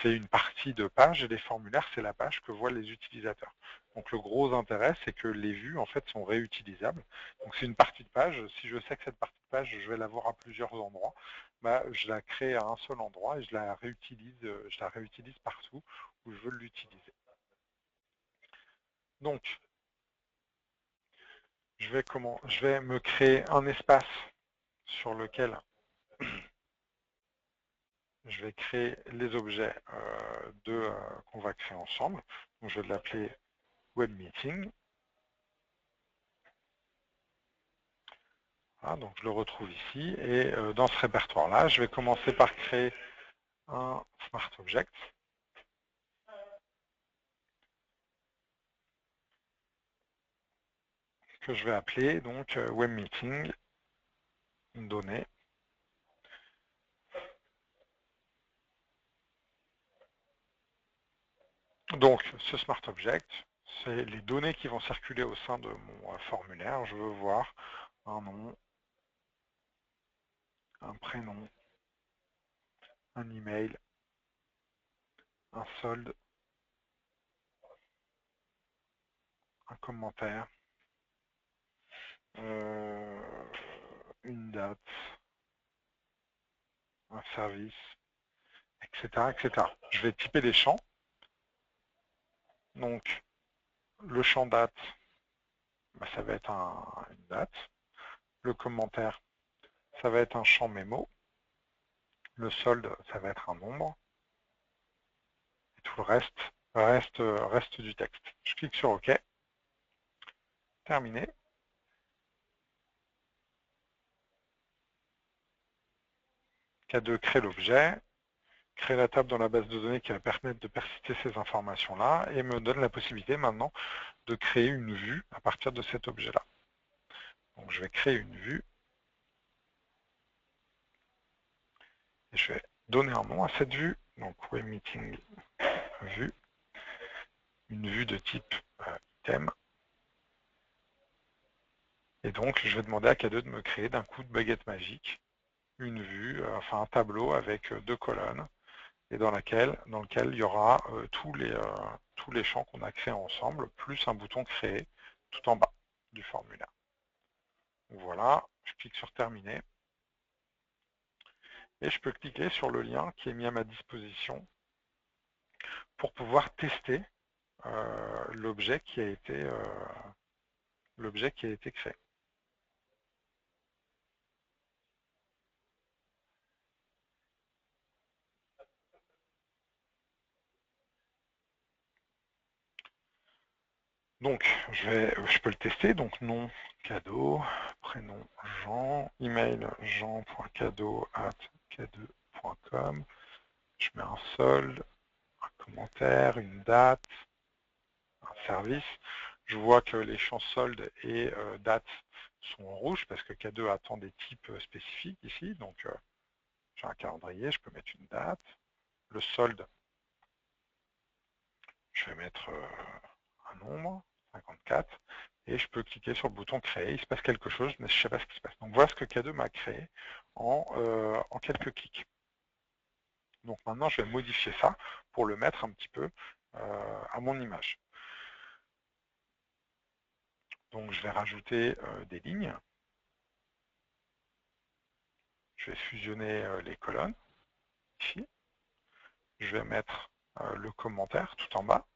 c'est une partie de page et les formulaires, c'est la page que voient les utilisateurs. Donc le gros intérêt, c'est que les vues en fait sont réutilisables. Donc c'est une partie de page. Si je sais que cette partie de page, je vais la voir à plusieurs endroits, je la crée à un seul endroit et je la réutilise partout où je veux l'utiliser. Donc je vais me créer un espace sur lequel je vais créer les objets qu'on va créer ensemble. Donc, je vais l'appeler Web Meeting. Voilà, donc je le retrouve ici. Et dans ce répertoire-là, je vais commencer par créer un Smart Object que je vais appeler donc Web Meeting données. Donc, ce Smart Object, c'est les données qui vont circuler au sein de mon formulaire. Je veux voir un nom, un prénom, un email, un solde, un commentaire, une date, un service, etc., etc. Je vais typer les champs. Donc, le champ date, ça va être une date. Le commentaire, ça va être un champ mémo. Le solde, ça va être un nombre. Et tout le reste du texte. Je clique sur OK. Terminé. K2 crée l'objet, crée la table dans la base de données qui va permettre de persister ces informations-là et me donne la possibilité maintenant de créer une vue à partir de cet objet-là. Donc je vais créer une vue et je vais donner un nom à cette vue. Donc Web Meeting vue, une vue de type item. Et donc je vais demander à K2 de me créer d'un coup de baguette magique une vue, enfin un tableau avec 2 colonnes et dans lequel il y aura tous les champs qu'on a créés ensemble, plus un bouton créer tout en bas du formulaire. Voilà, je clique sur terminer et je peux cliquer sur le lien qui est mis à ma disposition pour pouvoir tester l'objet qui a été créé. Donc, je peux le tester. Donc, nom, cadeau, prénom, Jean, email, jean.cadeau@k2.com. Je mets un solde, un commentaire, une date, un service. Je vois que les champs solde et date sont en rouge parce que K2 attend des types spécifiques ici. Donc, j'ai un calendrier, je peux mettre une date. Le solde, je vais mettre un nombre, 54, et je peux cliquer sur le bouton créer. Il se passe quelque chose, mais je ne sais pas ce qui se passe. Donc voilà ce que K2 m'a créé en quelques clics. Donc maintenant, je vais modifier ça pour le mettre un petit peu à mon image. Donc je vais rajouter des lignes. Je vais fusionner les colonnes, ici. Je vais mettre le commentaire tout en bas.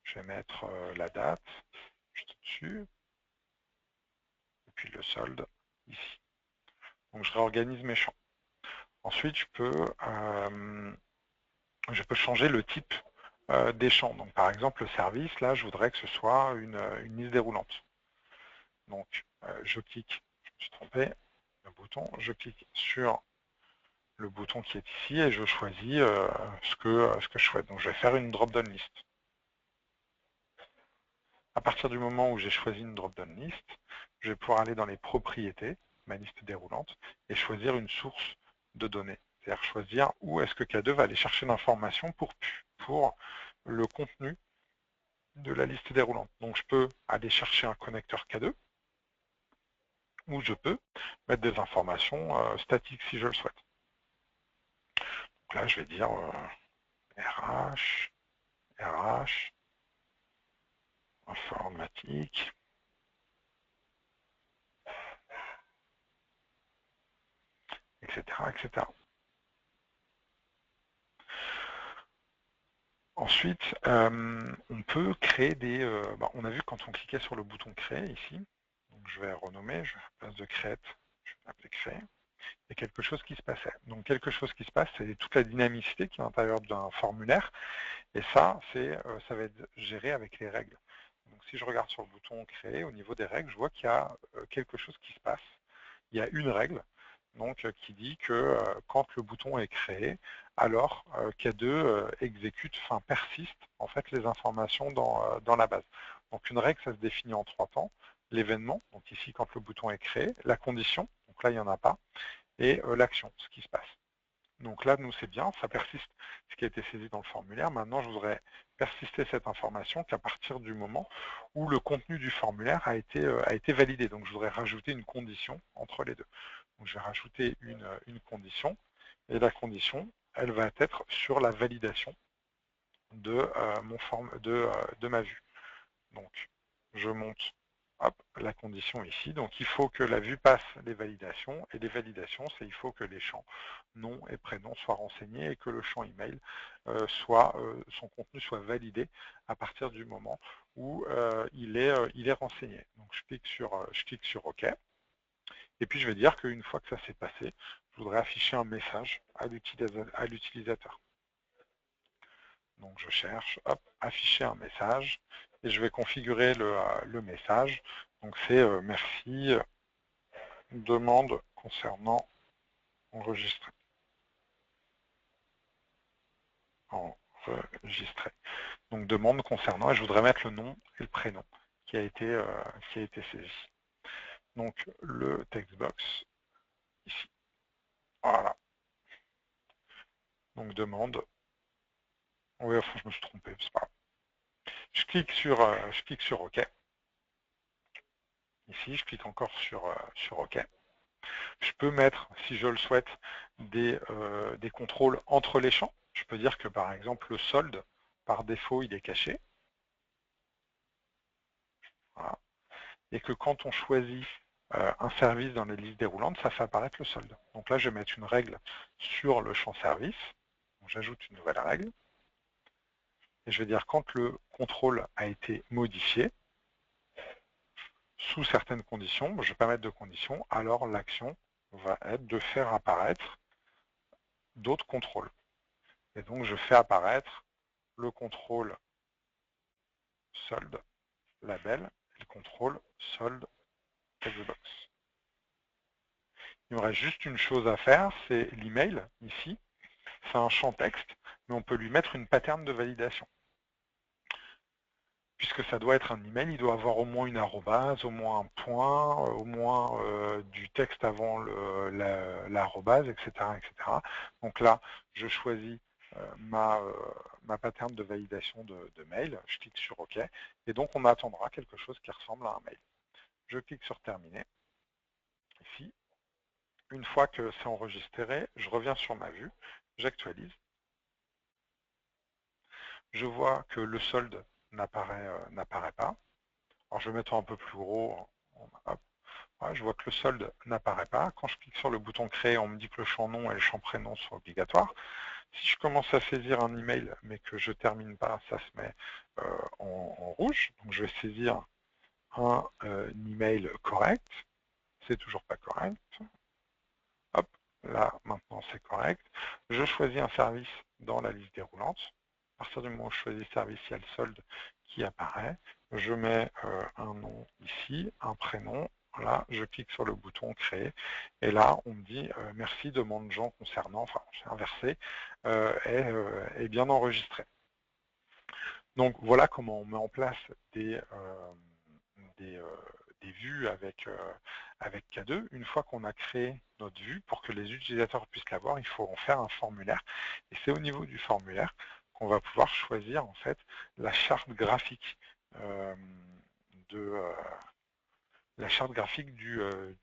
Je vais mettre la date juste au-dessus. Et puis le solde ici. Donc je réorganise mes champs. Ensuite, je peux changer le type des champs. Donc par exemple, le service, là, je voudrais que ce soit une liste déroulante. Donc je clique, je me suis trompé, le bouton, je clique sur le bouton qui est ici et je choisis ce que je souhaite. Donc je vais faire une drop-down list. À partir du moment où j'ai choisi une drop-down list, je vais pouvoir aller dans les propriétés, ma liste déroulante, et choisir une source de données. C'est-à-dire choisir où est-ce que K2 va aller chercher l'information pour le contenu de la liste déroulante. Donc je peux aller chercher un connecteur K2, ou je peux mettre des informations statiques si je le souhaite. Donc là, je vais dire RH, informatique, etc., etc. Ensuite, on peut créer des... on a vu quand on cliquait sur le bouton créer ici, donc je vais renommer, je vais à la place de create, je vais appeler créer, il y a quelque chose qui se passait. Donc quelque chose qui se passe, c'est toute la dynamicité qui est à l'intérieur d'un formulaire, et ça va être géré avec les règles. Donc si je regarde sur le bouton créer, au niveau des règles, je vois qu'il y a quelque chose qui se passe. Il y a une règle donc, qui dit que quand le bouton est créé, alors K2 exécute, enfin persiste en fait les informations dans la base. Donc une règle, ça se définit en 3 temps. L'événement, donc ici quand le bouton est créé, la condition, donc là il n'y en a pas, et l'action, ce qui se passe. Donc là, nous, c'est bien, ça persiste ce qui a été saisi dans le formulaire. Maintenant, je voudrais persister cette information qu'à partir du moment où le contenu du formulaire a été validé. Donc, je voudrais rajouter une condition entre les deux. Donc, je vais rajouter une condition, et la condition, elle va être sur la validation de ma vue. Donc, je monte la condition ici. Donc, il faut que la vue passe les validations. Et les validations, c'est il faut que les champs nom et prénom soient renseignés et que le champ email son contenu soit validé à partir du moment où il est renseigné. Donc, je clique sur OK. Et puis, je vais dire qu'une fois que ça s'est passé, je voudrais afficher un message à l'utilisateur. Donc je cherche, afficher un message, et je vais configurer le message. Donc c'est merci, demande concernant enregistré. Enregistré. Donc demande concernant, et je voudrais mettre le nom et le prénom qui a été saisi. Donc le textbox ici. Voilà. Donc demande. Oui, enfin je me suis trompé, c'est pas grave. Je clique sur OK. Ici, je clique encore sur OK. Je peux mettre, si je le souhaite, des contrôles entre les champs. Je peux dire que, par exemple, le solde, par défaut, il est caché. Voilà. Et que quand on choisit un service dans les listes déroulantes, ça fait apparaître le solde. Donc là, je vais mettre une règle sur le champ service. J'ajoute une nouvelle règle. Et je vais dire quand le contrôle a été modifié, sous certaines conditions, je ne vais pas mettre de conditions, alors l'action va être de faire apparaître d'autres contrôles. Et donc, je fais apparaître le contrôle solde label et le contrôle solde textbox. Il me reste juste une chose à faire, c'est l'email ici. C'est un champ texte, mais on peut lui mettre une pattern de validation. Puisque ça doit être un email, il doit avoir au moins une arrobase, au moins un point, au moins du texte avant l'arrobase, etc., etc. Donc là, je choisis ma pattern de validation de mail, je clique sur OK, et donc on attendra quelque chose qui ressemble à un mail. Je clique sur terminer, ici, Une fois que c'est enregistré, je reviens sur ma vue, j'actualise. Je vois que le solde n'apparaît pas. Alors je vais mettre un peu plus gros. Hop. Voilà, je vois que le solde n'apparaît pas. Quand je clique sur le bouton créer, on me dit que le champ nom et le champ prénom sont obligatoires. Si je commence à saisir un email mais que je ne termine pas, ça se met en rouge. Donc je vais saisir un email correct. C'est toujours pas correct. Hop, là maintenant c'est correct. Je choisis un service dans la liste déroulante. À partir du moment où je choisis le service, il y a le solde qui apparaît. Je mets un nom ici, un prénom. Là, je clique sur le bouton créer. Et là, on me dit merci, demande Jean concernant, enfin c'est inversé, est bien enregistré. Donc voilà comment on met en place des, des vues avec K2. Une fois qu'on a créé notre vue, pour que les utilisateurs puissent la voir, il faut en faire un formulaire. Et c'est au niveau du formulaire qu'on va pouvoir choisir en fait la charte graphique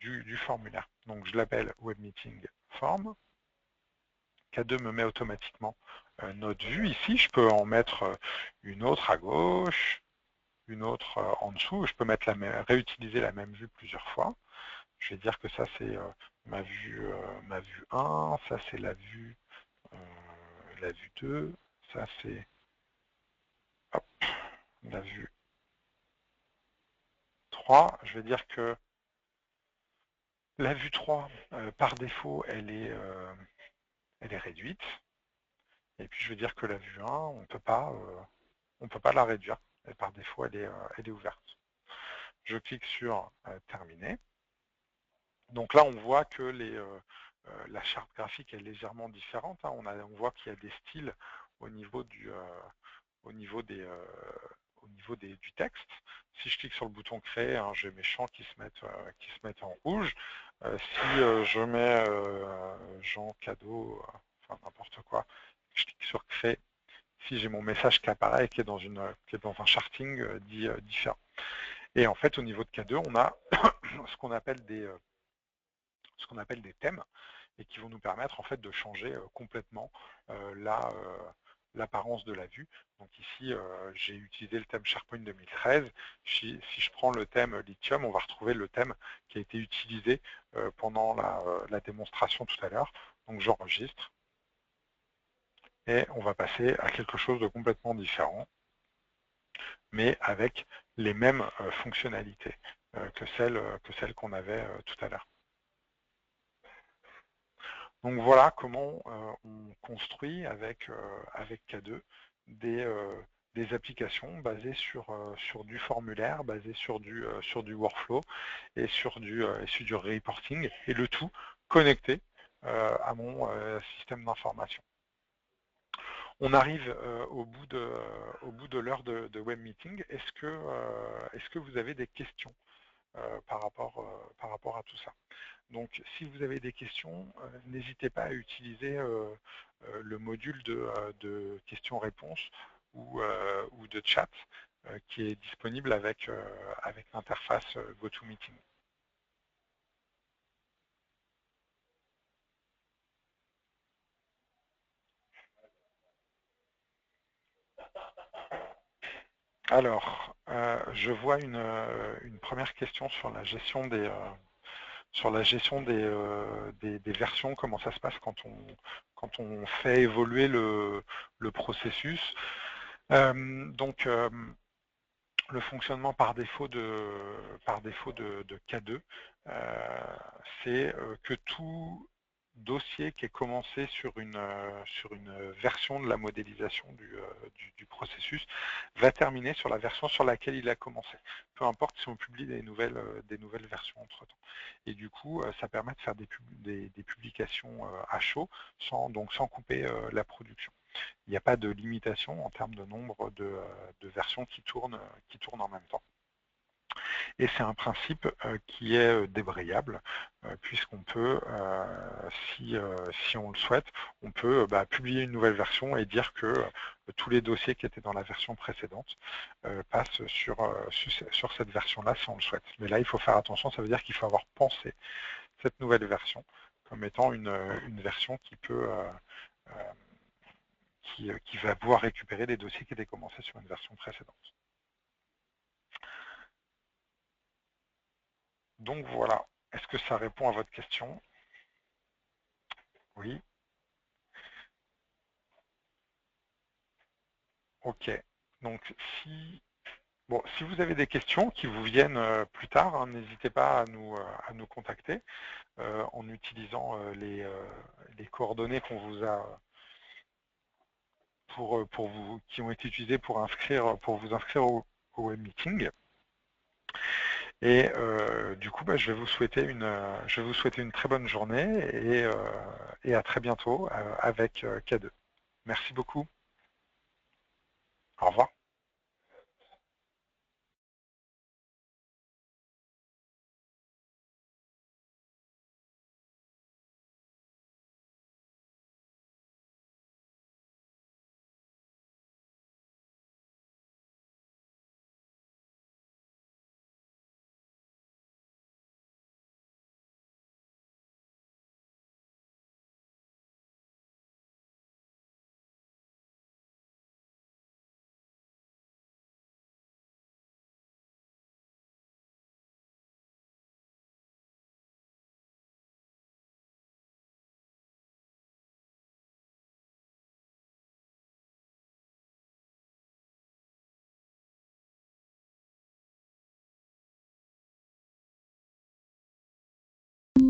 du formulaire. Donc je l'appelle WebMeeting Form. K2 me met automatiquement notre vue ici. Je peux en mettre une autre à gauche, une autre en dessous. Je peux mettre réutiliser la même vue plusieurs fois. Je vais dire que ça c'est ma vue 1, ça c'est la vue 2, ça c'est la vue 3. Je vais dire que la vue 3, par défaut, elle est réduite. Et puis je vais dire que la vue 1, on ne peut pas la réduire. Et par défaut, elle est ouverte. Je clique sur terminer. Donc là, on voit que la charte graphique est légèrement différente. Hein. On voit qu'il y a des styles au niveau du texte. Si je clique sur le bouton créer, hein, j'ai mes champs qui se mettent en rouge. Si je mets Jean cadeau, enfin n'importe quoi, je clique sur créer. Si j'ai mon message qui apparaît et qui est dans un charting différent. Et en fait, au niveau de K2, on a ce qu'on appelle des thèmes et qui vont nous permettre en fait de changer complètement l'apparence de la vue. Donc ici, j'ai utilisé le thème SharePoint 2013. Si je prends le thème Lithium, on va retrouver le thème qui a été utilisé pendant la démonstration tout à l'heure. Donc j'enregistre et on va passer à quelque chose de complètement différent, mais avec les mêmes fonctionnalités que celles qu'on avait tout à l'heure. Donc voilà comment on construit avec K2 des applications basées sur du formulaire, basées sur du workflow et sur du reporting, et le tout connecté à mon système d'information. On arrive au bout de l'heure de web meeting. Est-ce que vous avez des questions par rapport à tout ça? Donc, si vous avez des questions, n'hésitez pas à utiliser le module de questions-réponses ou de chat qui est disponible avec l'interface GoToMeeting. Alors, je vois une première question sur la gestion des versions, comment ça se passe quand on fait évoluer le processus. Donc, le fonctionnement par défaut de K2, c'est que tout dossier qui est commencé sur une version de la modélisation du processus va terminer sur la version sur laquelle il a commencé. Peu importe si on publie des nouvelles versions entre-temps. Et du coup, ça permet de faire des publications à chaud, sans couper la production. Il n'y a pas de limitation en termes de nombre de versions qui tournent en même temps. Et c'est un principe qui est débrayable, puisqu'on peut, si on le souhaite, on peut publier une nouvelle version et dire que tous les dossiers qui étaient dans la version précédente passent sur cette version-là si on le souhaite. Mais là, il faut faire attention, ça veut dire qu'il faut avoir pensé cette nouvelle version comme étant une version qui peut qui va pouvoir récupérer des dossiers qui étaient commencés sur une version précédente. Donc voilà, est-ce que ça répond à votre question? Oui. Ok. Donc si vous avez des questions qui vous viennent plus tard, hein, n'hésitez pas à nous contacter en utilisant les coordonnées qu'on vous a qui ont été utilisées pour vous inscrire au web meeting. Et du coup, je vais vous souhaiter une très bonne journée et à très bientôt avec K2. Merci beaucoup. Au revoir.